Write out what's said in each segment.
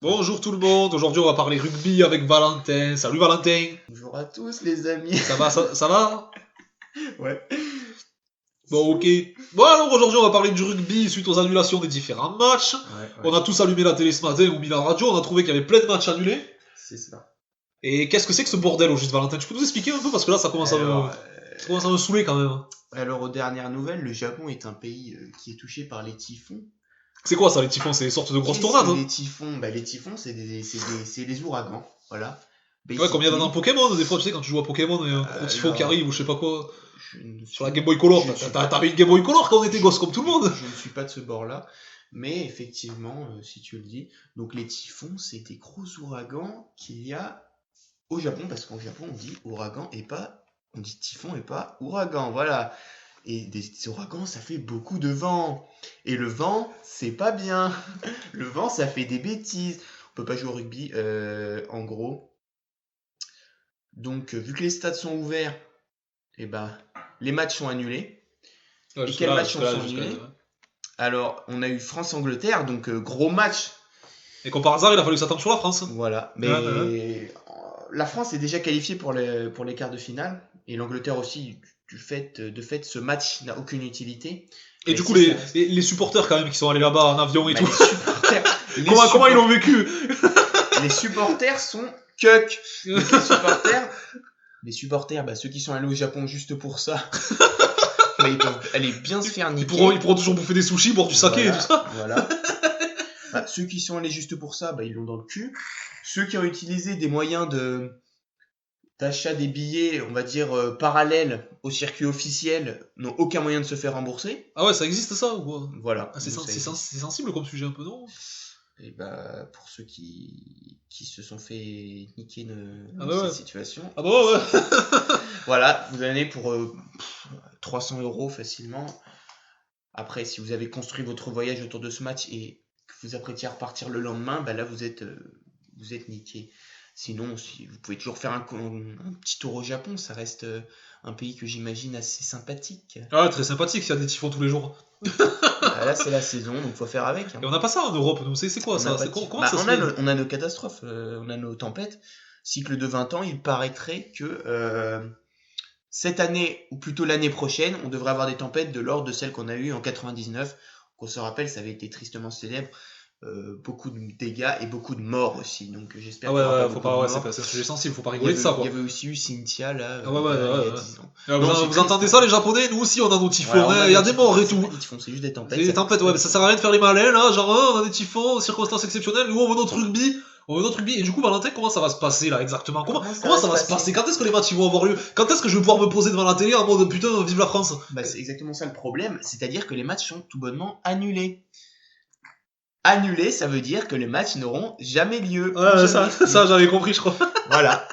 Bonjour tout le monde, aujourd'hui on va parler rugby avec Valentin. Salut Valentin. Bonjour à tous les amis. Ça va, ça va? Ouais. Bon, ok. Bon alors aujourd'hui on va parler du rugby suite aux annulations des différents matchs. On a tous allumé la télé ce matin ou mis la radio, on a trouvé qu'il y avait plein de matchs annulés. C'est ça. Et qu'est-ce que c'est que ce bordel au juste Valentin? Tu peux nous expliquer un peu parce que là ça commence à me saouler quand même. Alors aux dernières nouvelles, le Japon est un pays qui est touché par les typhons. C'est quoi ça les typhons? C'est des sortes de grosses tornades, hein? Les typhons, c'est des ouragans, voilà. Ouais, comme il y en a dans Pokémon, des fois tu sais quand tu joues à Pokémon et un gros typhon qui arrive ou je sais pas quoi. Sur la Game Boy Color, t'avais une Game Boy Color quand on était gosse comme tout le monde. Je ne suis pas de ce bord-là, mais effectivement, si tu le dis, donc les typhons, c'est des gros ouragans qu'il y a au Japon, parce qu'en Japon on dit ouragan et pas, on dit typhon et pas ouragan, voilà. Et des ouragans, ça fait beaucoup de vent. Et le vent, c'est pas bien. Le vent, ça fait des bêtises. On peut pas jouer au rugby, en gros. Donc, vu que les stades sont ouverts, eh ben, les matchs sont annulés. Ouais, et quels matchs sont annulés? Alors, on a eu France-Angleterre, donc gros match. Et comme par hasard, il a fallu s'attendre sur la France. Voilà. Mais la France est déjà qualifiée pour les quarts de finale. Et l'Angleterre aussi. De fait, ce match n'a aucune utilité. Et du coup, les supporters quand même qui sont allés là-bas en avion et tout. Comment ils l'ont vécu? Les supporters sont les supporters, ceux qui sont allés au Japon juste pour ça, ils peuvent aller bien se faire niquer. Ils pourront toujours bouffer des sushis, boire du saké et tout ça. Voilà. Ceux qui sont allés juste pour ça, ils l'ont dans le cul. Ceux qui ont utilisé des moyens d'achat des billets, on va dire, parallèles au circuit officiel, n'ont aucun moyen de se faire rembourser. Ah ouais, ça existe ça ou quoi? Voilà. C'est sensible comme sujet un peu, non? Et pour ceux qui se sont fait niquer cette situation. Ah bah ouais. Voilà, vous allez pour 300 € facilement. Après, si vous avez construit votre voyage autour de ce match et que vous apprêtiez à repartir le lendemain, là vous êtes niqué. Sinon, vous pouvez toujours faire un petit tour au Japon, ça reste un pays que j'imagine assez sympathique. Ah ouais, très sympathique, il y a des typhons tous les jours. Là, c'est la saison, donc faut faire avec. Hein. Et on n'a pas ça en Europe, nous, c'est quoi ça? On a nos catastrophes, on a nos tempêtes. Cycle de 20 ans, il paraîtrait que cette année, ou plutôt l'année prochaine, on devrait avoir des tempêtes de l'ordre de celles qu'on a eues en 99. Qu'on se rappelle, ça avait été tristement célèbre. Beaucoup de dégâts et beaucoup de morts aussi, donc j'espère qu'il y aura pas c'est un sujet sensible, faut pas rigoler de ça quoi. Il y avait aussi eu Cynthia là, il y a 10 ans. Vous entendez ça les japonais? Nous aussi on a nos typhons, il y a des morts et tout. Des typhons, c'est juste des tempêtes. Des tempêtes, ouais, mais ça sert à rien de faire les malins là, genre on a des typhons, circonstances exceptionnelles, nous on veut notre rugby. Et du coup, Valentin, comment ça va se passer là exactement? Comment ça va se passer? Quand est-ce que les matchs vont avoir lieu? Quand est-ce que je vais pouvoir me poser devant la télé en mode putain, vive la France? C'est exactement ça le problème, c'est-à-dire que les matchs sont tout bonnement annulés. Annulé, ça veut dire que les matchs n'auront jamais lieu. Ouais, ça j'avais compris, je crois. Voilà.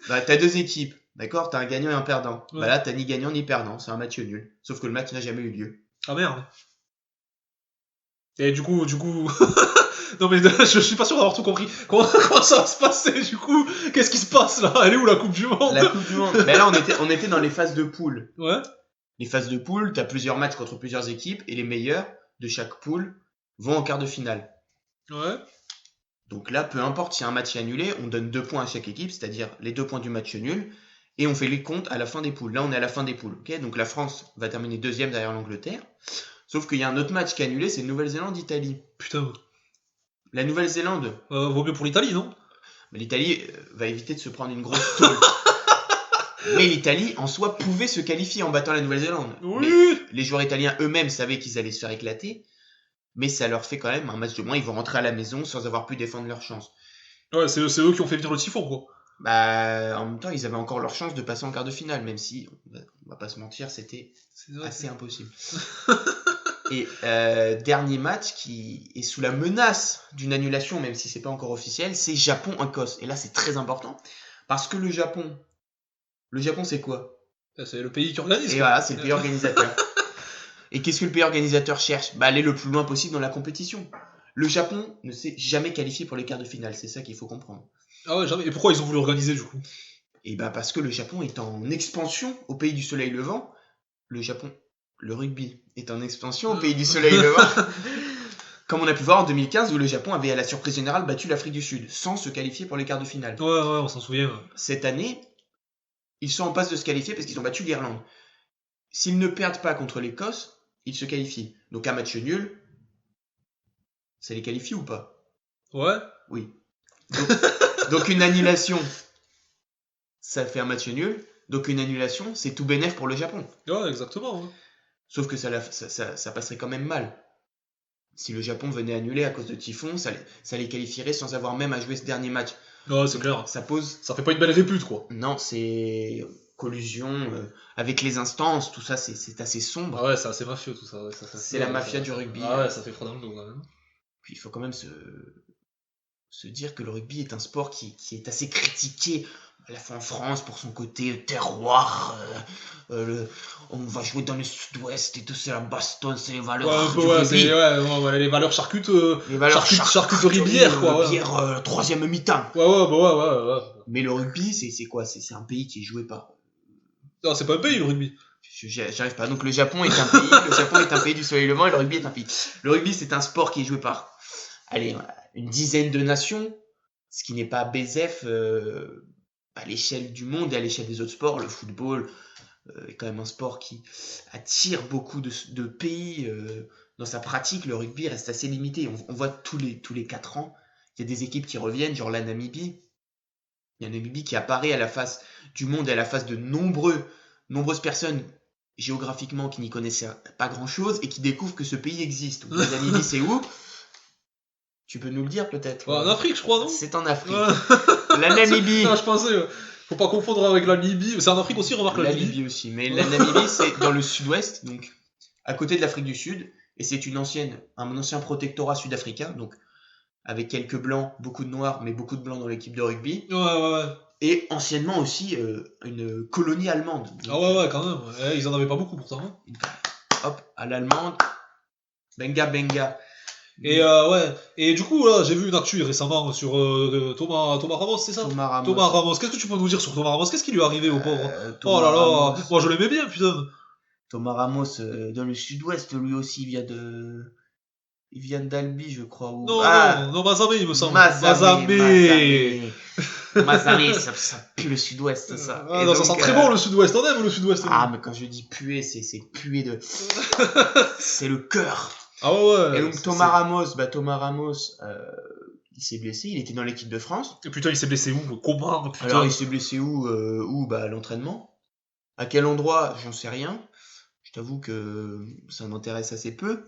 T'as deux équipes, d'accord? T'as un gagnant et un perdant. Ouais. Là, t'as ni gagnant ni perdant, c'est un match nul. Sauf que le match n'a jamais eu lieu. Ah merde. Et du coup... non mais je suis pas sûr d'avoir tout compris. Comment ça va se passer du coup? Qu'est-ce qui se passe là? Elle est où la Coupe du Monde? La Coupe du Monde. Mais là, on était dans les phases de poule. Ouais. Les phases de poule, t'as plusieurs matchs contre plusieurs équipes et les meilleurs de chaque poule vont en quart de finale. Ouais. Donc là, peu importe si un match est annulé, on donne 2 points à chaque équipe, c'est-à-dire les 2 points du match nul, et on fait les comptes à la fin des poules. Là, on est à la fin des poules. Okay, donc la France va terminer 2e derrière l'Angleterre. Sauf qu'il y a un autre match qui est annulé, c'est Nouvelle-Zélande-Italie. Putain. La Nouvelle-Zélande. Vaut mieux pour l'Italie, non? Mais l'Italie va éviter de se prendre une grosse tôle. Mais l'Italie, en soi, pouvait se qualifier en battant la Nouvelle-Zélande. Oui. Mais les joueurs italiens eux-mêmes savaient qu'ils allaient se faire éclater. Mais ça leur fait quand même un match de moins. Ils vont rentrer à la maison sans avoir pu défendre leur chance. Ouais, c'est eux qui ont fait venir le typhon, quoi. En même temps, ils avaient encore leur chance de passer en quart de finale, même si, on va pas se mentir, c'était assez impossible. Et dernier match qui est sous la menace d'une annulation, même si c'est pas encore officiel, c'est Japon-Écosse. Et là, c'est très important, parce que le Japon, c'est quoi? C'est le pays qui organise. Et voilà, c'est le pays organisateur. Et qu'est-ce que le pays organisateur cherche? Aller le plus loin possible dans la compétition. Le Japon ne s'est jamais qualifié pour les quarts de finale, c'est ça qu'il faut comprendre. Ah ouais, jamais. Et pourquoi ils ont voulu organiser du coup? Et parce que le Japon est en expansion au pays du soleil levant. Le rugby est en expansion au pays du soleil levant. Comme on a pu voir en 2015 où le Japon avait à la surprise générale battu l'Afrique du Sud sans se qualifier pour les quarts de finale. Ouais, on s'en souvient. Ouais. Cette année, ils sont en passe de se qualifier parce qu'ils ont battu l'Irlande. S'ils ne perdent pas contre l'Écosse, ils se qualifient. Donc un match nul, ça les qualifie ou pas? Ouais. Oui. Donc une annulation, ça fait un match nul. Donc une annulation, c'est tout bénef pour le Japon. Ouais, exactement. Ouais. Sauf que ça passerait quand même mal. Si le Japon venait annuler à cause de typhon, ça les qualifierait sans avoir même à jouer ce dernier match. Ouais, c'est clair. Ça pose... Ça fait pas une belle répute, quoi. Non, c'est collusion avec les instances, tout ça, c'est assez sombre. Ah ouais, c'est assez mafieux, tout ça. Ouais, c'est la mafia du rugby. Ah ouais, ça fait froid dans le dos, quand même. Puis il faut quand même se dire que le rugby est un sport qui est assez critiqué, à la fois en France, pour son côté terroir. On va jouer dans le sud-ouest et tout, c'est la baston, c'est les valeurs du rugby. Les valeurs charcuterie bière, quoi. Bière, troisième mi-temps. Ouais. Mais le rugby, c'est quoi? C'est un pays qui est joué par... Non, c'est pas un pays, le rugby. J'arrive pas. Donc le Japon est un pays, le Japon est un pays du soleil levant et le rugby est un pays. Le rugby, c'est un sport qui est joué par, allez, une dizaine de nations, ce qui n'est pas BZF à l'échelle du monde et à l'échelle des autres sports. Le football est quand même un sport qui attire beaucoup de pays dans sa pratique. Le rugby reste assez limité. On voit tous les 4 ans, il y a des équipes qui reviennent, genre la Namibie. Il y a la Namibie qui apparaît à la face du monde et à la face de nombreuses personnes géographiquement qui n'y connaissaient pas grand-chose et qui découvrent que ce pays existe. Donc, la Namibie, c'est où? Tu peux nous le dire peut-être? En Afrique, je crois, non? C'est en Afrique. La Namibie. Non, je pensais. Faut pas confondre avec la Libye. C'est en Afrique aussi, remarque la Libye. La Libye aussi. Mais la Namibie, c'est dans le sud-ouest, donc à côté de l'Afrique du Sud. Et c'est un ancien protectorat sud-africain, donc avec quelques blancs, beaucoup de noirs, mais beaucoup de blancs dans l'équipe de rugby. Ouais. Et anciennement aussi une colonie allemande. Donc, ah ouais, quand même. Ils en avaient pas beaucoup pourtant. Hein. Hop, à l'allemande. Benga. Et du coup, là, j'ai vu une actu récemment sur Thomas Ramos, c'est ça? Thomas Ramos. Qu'est-ce que tu peux nous dire sur Thomas Ramos? Qu'est-ce qui lui est arrivé au pauvre? Oh là là, Ramos. Moi je l'aimais bien, putain. Thomas Ramos, dans le sud-ouest, lui aussi, il vient d'Albi, je crois. Non, Mazamé, il me semble. Mazamé, ça pue le sud-ouest, ça. Ah, non, ça sent très bon le sud-ouest, on aime le sud-ouest. Ah, mais quand je dis puer, c'est puer de... c'est le cœur. Ah ouais. Et donc Thomas Ramos, il s'est blessé, il était dans l'équipe de France. Et putain, il s'est blessé où? Comment? Putain. Alors, il s'est blessé où? À l'entraînement. À quel endroit? J'en sais rien. Je t'avoue que ça m'intéresse assez peu.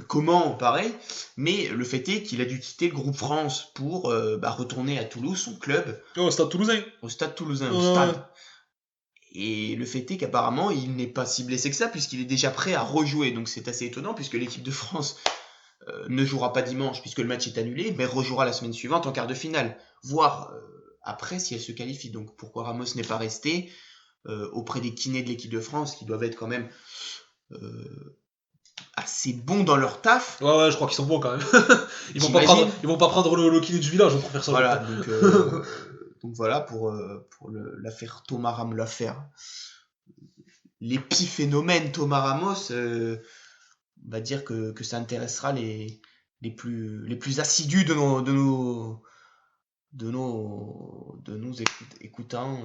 Comment? Pareil. Mais le fait est qu'il a dû quitter le groupe France pour retourner à Toulouse, son club. Au Stade Toulousain. Au Stade Toulousain, au stade. Et le fait est qu'apparemment, il n'est pas si blessé que ça, puisqu'il est déjà prêt à rejouer. Donc c'est assez étonnant, puisque l'équipe de France ne jouera pas dimanche, puisque le match est annulé, mais rejouera la semaine suivante en quart de finale. Voire après, si elle se qualifie. Donc pourquoi Ramos n'est pas resté auprès des kinés de l'équipe de France, qui doivent être quand même assez bons dans leur taf. Ouais, je crois qu'ils sont bons quand même. Ils vont pas prendre le kiné du village pour faire ça. Voilà, donc voilà pour l'affaire Thomas Ramos, l'épiphénomène Thomas Ramos, on va dire que ça intéressera les plus assidus de nos écoutants.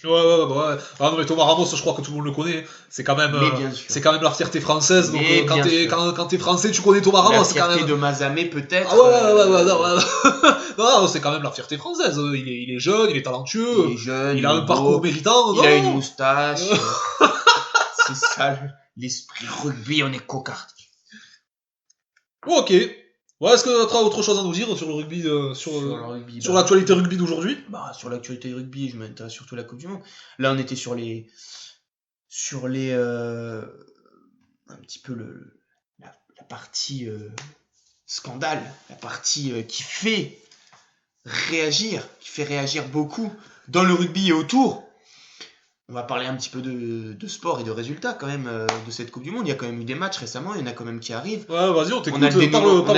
Ouais. Ah non, mais Thomas Ramos, je crois que tout le monde le connaît. C'est quand même la fierté française. Donc quand t'es français, tu connais Thomas Ramos. La fierté de Mazamé peut-être. Ouais. Non, c'est quand même la fierté française. Il est jeune, il est talentueux. Il a un parcours méritant. Il a une moustache. C'est ça, l'esprit rugby, on est cocard. Ok. Ouais, est-ce que tu as autre chose à nous dire sur le rugby, sur l'actualité rugby d'aujourd'hui? Sur l'actualité rugby, je m'intéresse surtout à la Coupe du Monde. Là, on était sur les un petit peu la partie scandale, la partie qui fait réagir beaucoup dans le rugby et autour. On va parler un petit peu de sport et de résultats quand même de cette Coupe du Monde. Il y a quand même eu des matchs récemment, il y en a quand même qui arrivent. Ouais, vas-y, on t'écoute. On a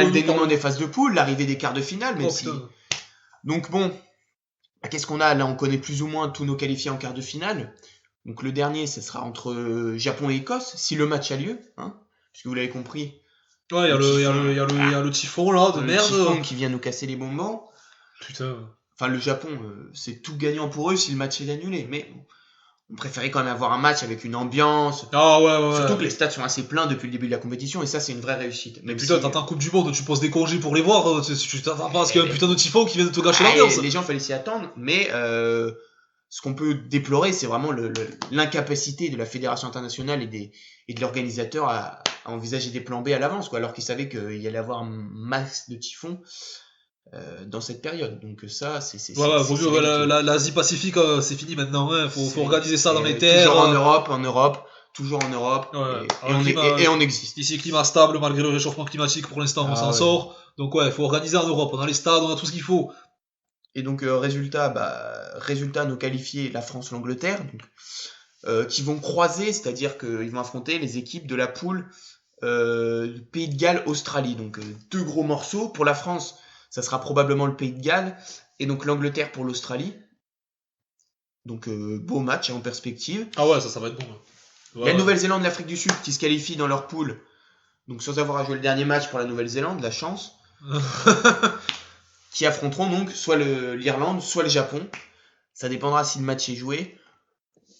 le dénouement des phases de poule, l'arrivée des quarts de finale, même si... Donc bon, qu'est-ce qu'on a? Là, on connaît plus ou moins tous nos qualifiés en quarts de finale. Donc le dernier, ce sera entre Japon et Écosse, si le match a lieu. Puisque vous l'avez compris, Ouais, il y a le typhon là, de Le merde. typhon qui vient nous casser les bonbons. Putain. Enfin, le Japon, c'est tout gagnant pour eux si le match est annulé. Mais bon, on préférait quand même avoir un match avec une ambiance. Ah ouais. Surtout que les stades sont assez pleins depuis le début de la compétition. Et ça, c'est une vraie réussite. Mais Même putain, si, t'attends Coupe du Monde, tu poses des congés pour les voir. Tu t'attends pas à ce qu'il y ait un putain de typhon qui vienne te gâcher l'ambiance. les gens, fallait s'y attendre. Mais ce qu'on peut déplorer, c'est vraiment l'incapacité de la Fédération internationale et de l'organisateur à envisager des plans B à l'avance, quoi, alors qu'ils savaient qu'il y allait avoir un masse de typhons dans cette période. Donc ça, c'est l'Asie Pacifique, c'est fini maintenant. Hein. Faut organiser ça dans les terres. Toujours en Europe. Ouais, et on existe. Ici, climat stable, malgré le réchauffement climatique, pour l'instant, on s'en sort. Donc ouais, il faut organiser en Europe. On a les stades, on a tout ce qu'il faut. Et donc, résultat, nos qualifiés, la France, l'Angleterre, qui vont croiser, c'est-à-dire qu'ils vont affronter les équipes de la poule Pays de Galles, Australie. Donc, deux gros morceaux. Pour la France, ça sera probablement le Pays de Galles, et donc l'Angleterre pour l'Australie. Donc, beau match en perspective. Ah ouais, ça va être bon. Il y a Nouvelle-Zélande, l'Afrique du Sud qui se qualifient dans leur poule, donc sans avoir à jouer le dernier match pour la Nouvelle-Zélande, la chance. Qui affronteront donc soit l'Irlande, soit le Japon. Ça dépendra si le match est joué.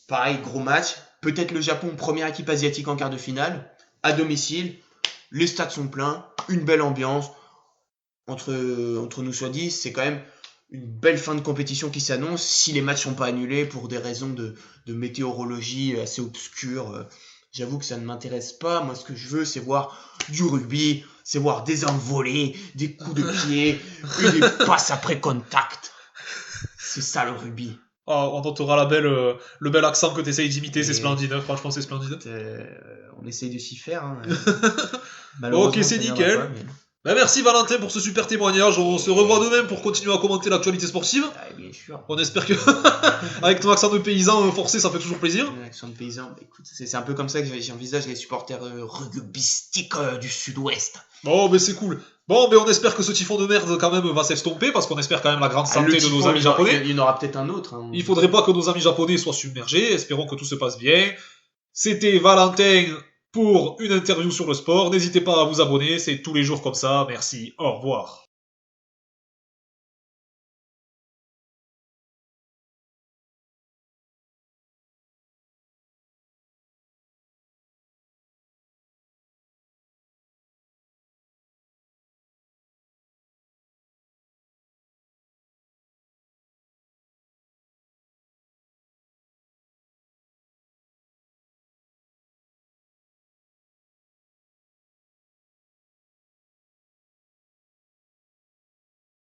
Pareil, gros match. Peut-être le Japon, première équipe asiatique en quart de finale, à domicile. Les stades sont pleins, une belle ambiance. Entre nous soit dit, c'est quand même une belle fin de compétition qui s'annonce si les matchs sont pas annulés pour des raisons de météorologie assez obscures. J'avoue que ça ne m'intéresse pas. Moi, ce que je veux, c'est voir du rugby, c'est voir des envolées, des coups de pied, et des passes après contact. C'est ça le rugby. Oh, on entendra le bel accent que tu essayes d'imiter, c'est splendide, hein. Franchement c'est splendide. On essaye de s'y faire. Hein. Ok, c'est nickel. Pas, mais... Ben merci Valentin pour ce super témoignage. On se revoit demain pour continuer à commenter l'actualité sportive. Ah, bien sûr. On espère que avec ton accent de paysan forcé, ça fait toujours plaisir. L'accent de paysan, écoute, c'est un peu comme ça que j'envisage les supporters rugbystiques du sud-ouest. Bon, ben c'est cool. Bon, ben on espère que ce typhon de merde quand même va s'estomper parce qu'on espère quand même la grande santé de nos amis japonais. Il y en aura peut-être un autre. Hein. Il faudrait pas que nos amis japonais soient submergés. Espérons que tout se passe bien. C'était Valentin pour une interview sur le sport. N'hésitez pas à vous abonner, c'est tous les jours comme ça. Merci, au revoir.